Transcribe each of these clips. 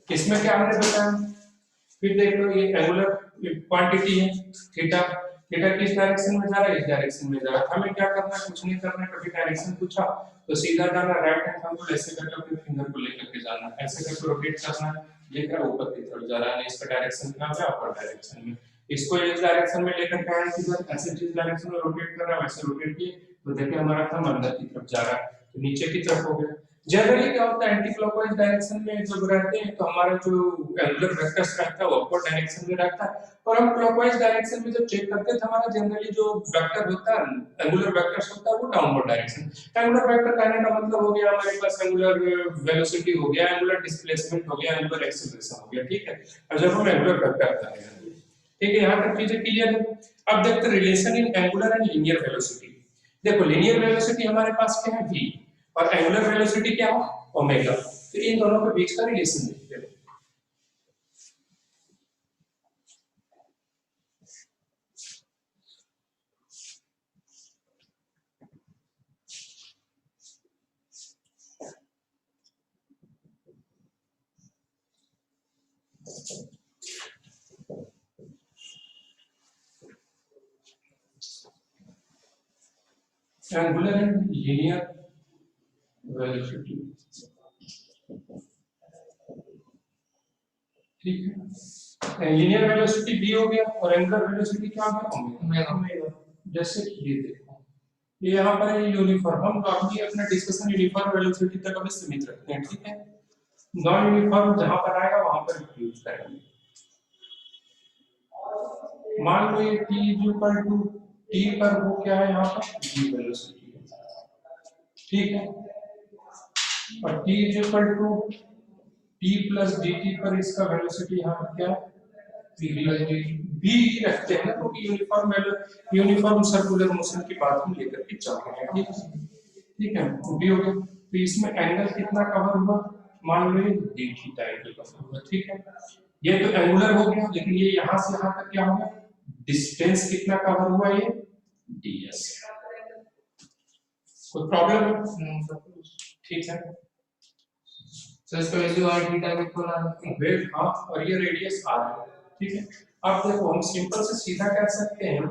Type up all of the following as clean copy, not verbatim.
इसमें क्या हमने बताया, फिर देख लो ये एंगुलर क्वांटिटी है थीटा, थीटा किस डायरेक्शन में जा रहा है, इस डायरेक्शन में जा रहा है। हमें क्या करना है, कुछ नहीं करना है, कभी डायरेक्शन पूछा तो सीधा जाना, राइट हैंड थंब को ऐसे करके अपने फिंगर को लेकर के जाना, ऐसे करके रोटेट करना, ये क्या ऊपर की तरफ जा रहा है, इसका डायरेक्शन क्या है, अपर डायरेक्शन में। इसको इस डायरेक्शन में लेकर के आए, फिर ऐसे जिस डायरेक्शन में रोटेट कर रहा है वैसे रोटेट किए तो देखिए हमारा थंब अंदर की तरफ जा रहा है, तो नीचे की तरफ हो गया। जनरली क्या होता है, एंटी क्लॉकवाइज डायरेक्शन में जब रहते हैं तो हमारा जो एंगुलर वेक्टर्स रहता है वो अपवर्ड डायरेक्शन में रहता है, और हम क्लॉकवाइज डायरेक्शन में जब चेक करते हैं तो हमारा जनरली जो वेक्टर होता है, एंगुलर वेक्टर्स होता है वो डाउनवर्ड डायरेक्शन। एंगुलर वेक्टर कहने का मतलब हो गया हमारे पास एंगुलर वेलोसिटी हो गया, एंगुलर डिस्प्लेसमेंट हो गया, एंगुलर एक्सेलरेशन हो गया, ठीक है। अब जब हम एंगुलर वेक्टर करेंगे, ठीक है, यहाँ तक चीजें क्लियर है। अब देखते हैं relation in angular and linear velocity. देखो लीनियर वेलोसिटी हमारे पास क्या है, v, और एंगुलर वेलोसिटी क्या है, ओमेगा। तो इन दोनों के बीच का रिलेशन देखते हैं। एंगुलर एंड लीनियर वेलोसिटी, ठीक है। लीनियर वेलोसिटी v हो गया और एंगुलर वेलोसिटी क्या हो गया, ओमेगा। जैसे कि ये देखो, ये यहाँ पर है यूनिफॉर्म, हम काफी अपना डिस्कशन यूनिफॉर्म वेलोसिटी तक अभी सीमित रखते हैं, ठीक है। नॉन यूनिफॉर्म जहां पर आएगा वहां पर यूज करेंगे। मान लो ये t इक्वल टू t पर वो क्या है, यहाँ पर v वेलोसिटी है, ठीक है। और t equal to t plus dt पर इसका वेलोसिटी यहाँ पर क्या है, v रखते हैं, क्योंकि यूनिफॉर्म सर्कुलर मोशन की बात हम लेकर के चल रहे हैं, ठीक है। v हो गया, तो इसमें एंगल कितना कवर हुआ, मान लो ये d थीटा एंगल कवर हुआ, ठीक है। ये तो एंगुलर हो गया, लेकिन ये यहां से यहां तक क्या हो गया, डिस्टेंस कितना कवर हुआ, ये ds। कोई प्रॉब्लम है, ठीक है। तो इसका वैल्यू r थीटा के इक्वल आ सकती है, वेट, हाँ, और ये रेडियस r है, ठीक है। अब देखो हम सिंपल से सीधा कह सकते हैं,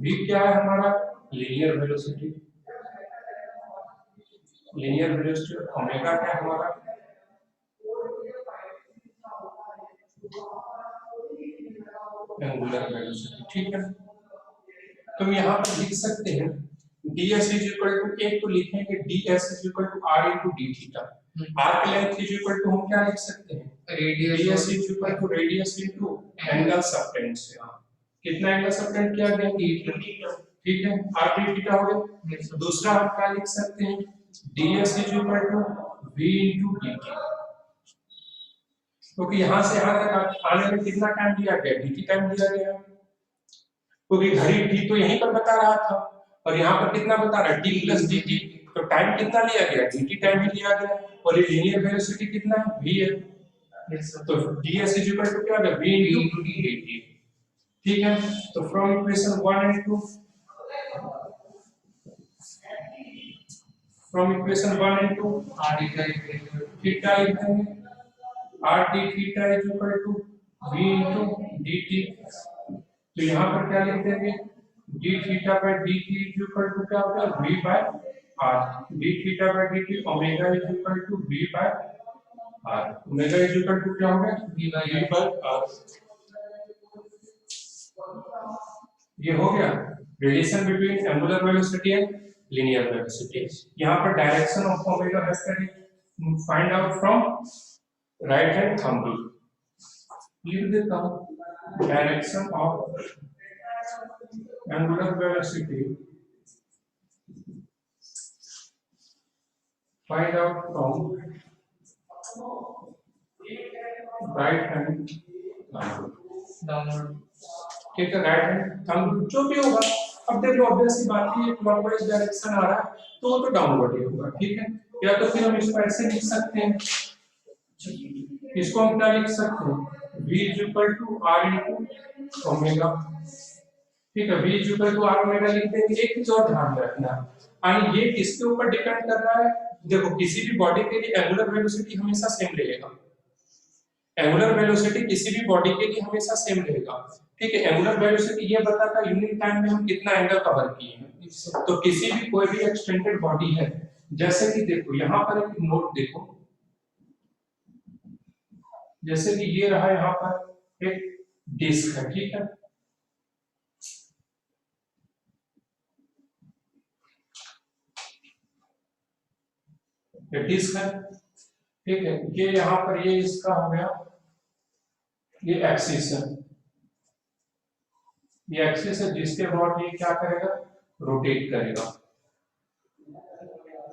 v क्या है हमारा, linear velocity, linear velocity, omega क्या है हमारा, एंगुलर वेलोसिटी, ठीक है। तो यहाँ पर लिख सकते हैं ds इज इक्वल टू, एक तो लिखेंगे ds is equal to r into d theta, r की लेंथ इज इक्वल टू हम क्या लिख सकते हैं, radius ds is equal to radius into angle subtend से, हां कितना एंगल सबटेंड किया गया, ठीक है, r d थीटा हो गया। दूसरा हम क्या लिख सकते हैं, ds is equal to v into dt, क्योंकि यहां से यहां तक आने में कितना टाइम दिया गया, dt टाइम दिया गया, क्योंकि घड़ी t तो यहीं पर बता रहा था और यहाँ पर कितना बता रहा है, t प्लस dt, तो टाइम कितना लिया गया, dt टाइम ही लिया गया, और ये लीनियर वेलोसिटी कितना है, v है, तो ds इज इक्वल टू क्या है, v इनटू dt, ठीक है। तो from equation 1 and 2, from equation 1 and 2 r theta लिखेंगे, r d theta is equal to v into dt, तो यहाँ पर क्या लिख देंगे, d theta by dt is equal to क्या होगा, v by r, d theta by dt, omega is equal to v by r, omega is equal to क्या होगा, v बाय r। ये हो गया relation between angular velocity and linear velocity. यहाँ पर direction of omega vector find out from right hand thumb rule, लिख देता हूँ, direction of angular velocity find out from right hand downward, ठीक है, राइट हैंड थंब जो भी होगा। अब देखो ऑब्वियसली बात है, क्लॉकवाइज डायरेक्शन आ रहा है तो वो तो डाउनवर्ड ही होगा, ठीक है। या तो फिर हम इसको ऐसे लिख सकते हैं, इसको हम क्या लिख सकते हैं, v is equal to r into omega, ठीक है, v is equal to r omega लिख देंगे। एक चीज और ध्यान रखना, यानी ये किसके ऊपर डिपेंड कर रहा है, देखो किसी भी बॉडी के लिए एंगुलर वेलोसिटी हमेशा सेम रहेगा, एंगुलर वेलोसिटी किसी भी बॉडी के लिए हमेशा सेम रहेगा, ठीक है। एंगुलर वेलोसिटी ये बताता है यूनिट टाइम में हम कितना एंगल कवर किए हैं। तो किसी भी कोई भी एक्सटेंडेड बॉडी है, जैसे कि देखो यहाँ पर एक नोट देखो, जैसे कि ये रहा यहाँ पर एक डिस्क है, ठीक है, ये डिस्क है, ठीक है। ये यहाँ पर ये इसका हो गया, ये एक्सिस है, ये एक्सिस है जिसके अबाउट ये क्या करेगा, रोटेट करेगा,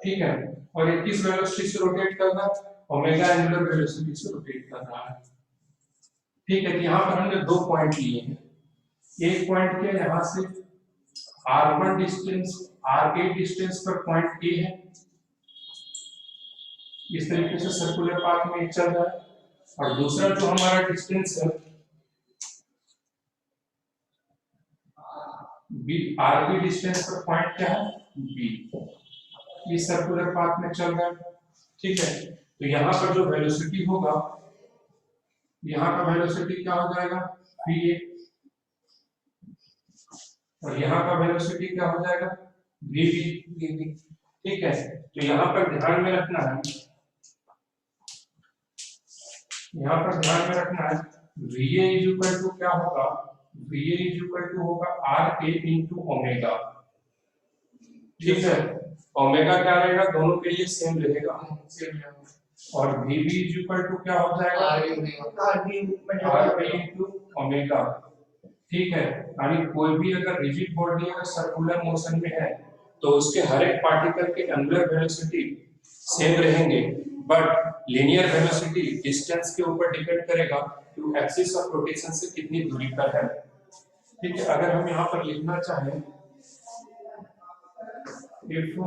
ठीक है। और ये किस वेलोसिटी से रोटेट कर रहा है, ओमेगा एंगुलर वेलोसिटी से रोटेट कर रहा है, ठीक है। तो यहाँ पर हमने दो पॉइंट लिए हैं, एक पॉइंट के यहाँ से r1 डिस्टेंस, r8 डिस्टेंस पर पॉइंट ए है, इस तरीके से सर्कुलर पाथ में चल रहा है, और दूसरा जो हमारा डिस्टेंस है बी, आरबी डिस्टेंस पर पॉइंट क्या है, बी, इस सर्कुलर पाथ में चल रहा है, ठीक है। तो यहाँ पर जो वेलोसिटी होगा, यहाँ का वेलोसिटी क्या हो जाएगा, va, और यहाँ का वेलोसिटी क्या हो जाएगा, vb, ठीक है। तो यहाँ पर ध्यान में रखना है, यहाँ पर ध्यान में रखना है va इज इक्वल टू क्या होगा, va इज इक्वल टू होगा ra इंटू ओमेगा, ठीक है। ओमेगा क्या रहेगा, दोनों के लिए सेम रहेगा, और vb इज इक्वल टू क्या हो जाएगा, rb इंटू ओमेगा, ठीक है। यानी कोई भी अगर रिजिड बॉडी अगर सर्कुलर मोशन में है तो उसके हर एक पार्टिकल के एंगुलर वेलोसिटी सेम रहेंगे, बट लीनियर वेलोसिटी डिस्टेंस के ऊपर डिपेंड करेगा कि वो एक्सिस ऑफ रोटेशन से कितनी दूरी पर है, ठीक है। अगर हम यहाँ पर लिखना चाहें, if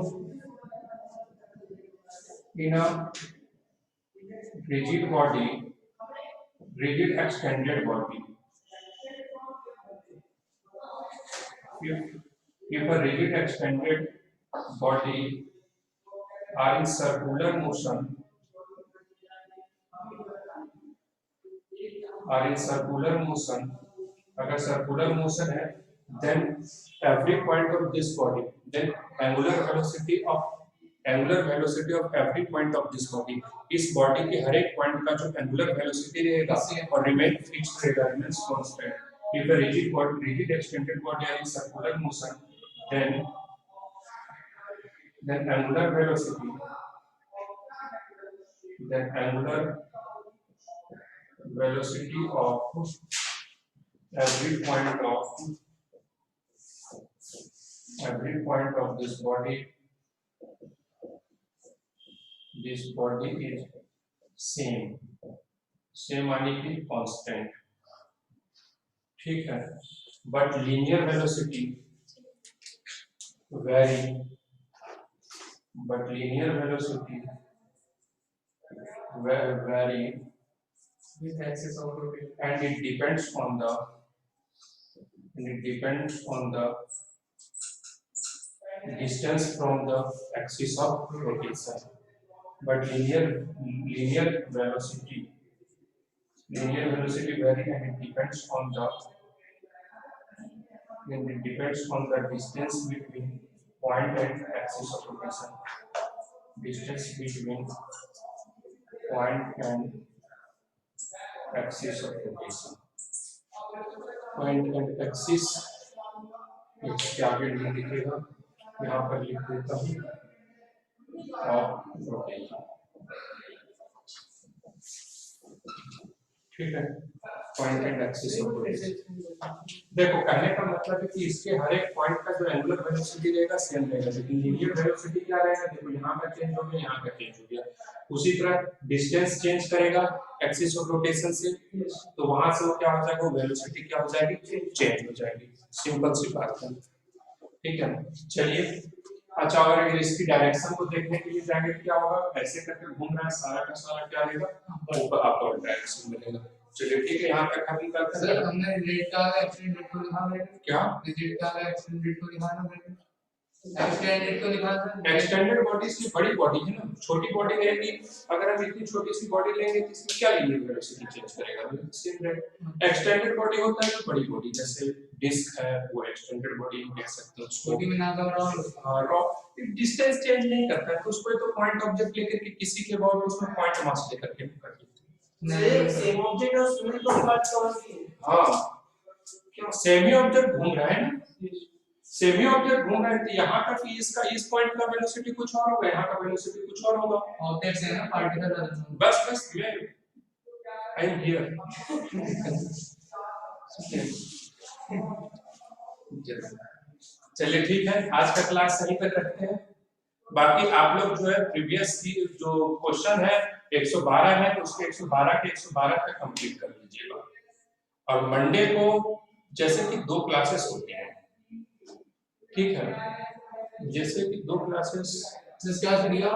in a rigid body, rigid extended body, if a rigid extended body are in circular motion, अगर सर्कुलर मोशन है, then every point of this body, then angular velocity of every point of this body, इस body के हर एक point का जो angular velocity रहेगा और remain fixed रहेगा, remains constant. If a rigid extended body are in circular motion, then angular velocity of every point of this body is same मानी कि कांस्टेंट, ठीक है। But linear velocity vary with axis of rotation, and it depends on the distance from the axis of rotation. But linear velocity vary, and it depends on the distance between point and axis of rotation. Distance between point and axis of rotation. Point and axis इसके आगे नहीं दिखेगा, यहाँ पर लिख देता हूँ of rotation, ठीक है। Point and axis of rotation, देखो कहने का मतलब है कि इसके हर एक पॉइंट का जो एंगुलर वेलोसिटी रहेगा सेम रहेगा, लेकिन लीनियर वेलोसिटी क्या रहेगा, देखो यहाँ का चेंज हो गया, यहाँ का चेंज हो गया, उसी तरह डिस्टेंस चेंज करेगा एक्सिस ऑफ रोटेशन से, तो वहां से वो क्या हो जाएगा, वेलोसिटी क्या हो जाएगी, चेंज हो जाएगी, सिंपल सी बात है, ठीक है। चलिए, अच्छा अगर इसकी डायरेक्शन को देखने के लिए जाएंगे क्या होगा, ऐसे करके घूम रहा है, सारा का सारा क्या रहेगा, ऊपर अपवर्ड डायरेक्शन में रहेगा। चलिए ठीक है, यहाँ तक खत्म करते हैं। सर हमने रिलेट का एक्सटेंडेड को लिखा है, क्या रिलेट का एक्सटेंडेड को लिखा है, एक्सटेंडेड को लिखा था एक्सटेंडेड बॉडी इसलिए बड़ी बॉडी है ना, छोटी बॉडी रहेगी, अगर हम इतनी छोटी सी बॉडी लेंगे तो इसमें क्या लीनियर वेलोसिटी चेंज करेगा, सेम रहेगा। एक्सटेंडेड बॉडी होता है तो बड़ी बॉडी, जैसे डिस्क है वो एक्सटेंडेड बॉडी कह सकते हैं उसको। छोटी में ना घबराओ, रॉक डिस्टेंस चेंज नहीं करता है तो उसको तो पॉइंट ऑब्जेक्ट लेकर के किसी के बाद उसमें पॉइंट मास लेकर के कर देते हैं। सेम ऑब्जेक्ट है उसमें तो पार्ट कौन सी है? हाँ क्यों सेमी ऑब्जेक्ट घूम रहा है ना, सेमी ऑब्जेक्ट घूम रहा है तो यहाँ का इसका इस पॉइंट का वेलोसिटी कुछ और होगा, यहाँ का वेलोसिटी कुछ और होगा। ऑब्जेक्ट्स है ना पार्टिकल, बस मैं आई एम हियर। चलिए ठीक है, आज का क्लास सही तक रखते हैं। बाकी आप लोग जो है प्रीवियस की जो क्वेश्चन है 112 है तो उसके 112 के 112 तक कंप्लीट कर लीजिएगा। और मंडे को जैसे कि 2 क्लासेस होती हैं, ठीक है, जैसे कि 2 क्लासेस जिसका दिया